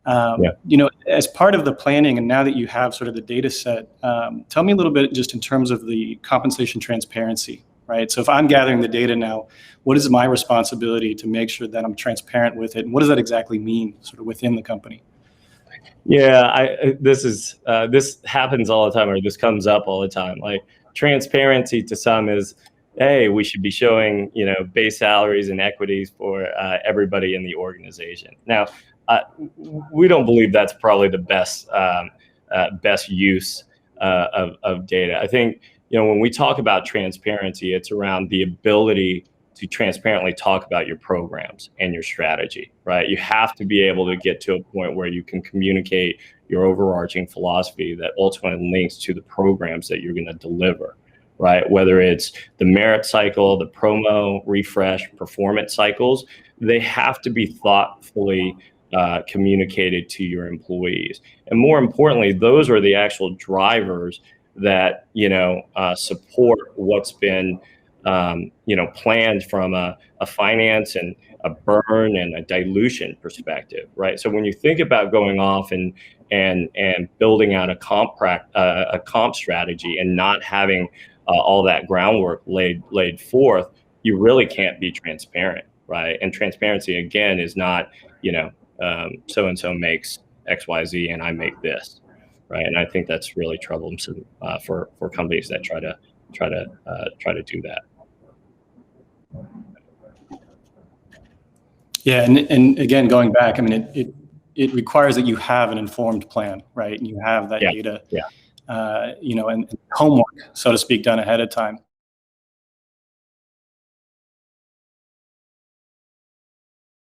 As part of the planning, and now that you have sort of the data set, tell me a little bit just in terms of the compensation transparency, right? So if I'm gathering the data now, what is my responsibility to make sure that I'm transparent with it? And what does that exactly mean sort of within the company? Yeah, this happens all the time, or this comes up all the time. Like, transparency to some is, hey, we should be showing, base salaries and equities for everybody in the organization. Now, we don't believe that's probably the best use of data. I think, when we talk about transparency, it's around the ability to transparently talk about your programs and your strategy, right? You have to be able to get to a point where you can communicate your overarching philosophy that ultimately links to the programs that you're going to deliver, right? Whether it's the merit cycle, the promo, refresh, performance cycles, they have to be thoughtfully communicated to your employees. And more importantly, those are the actual drivers that, support what's been planned from a finance and a burn and a dilution perspective, right? So when you think about going off and building out a comp strategy and not having all that groundwork laid forth, you really can't be transparent, right? And transparency, again, is not, so and so makes X, Y, Z, and I make this, right? And I think that's really troublesome for companies that try to do that. Yeah, and again, going back, I mean, it requires that you have an informed plan, right? And you have that data, and homework, so to speak, done ahead of time.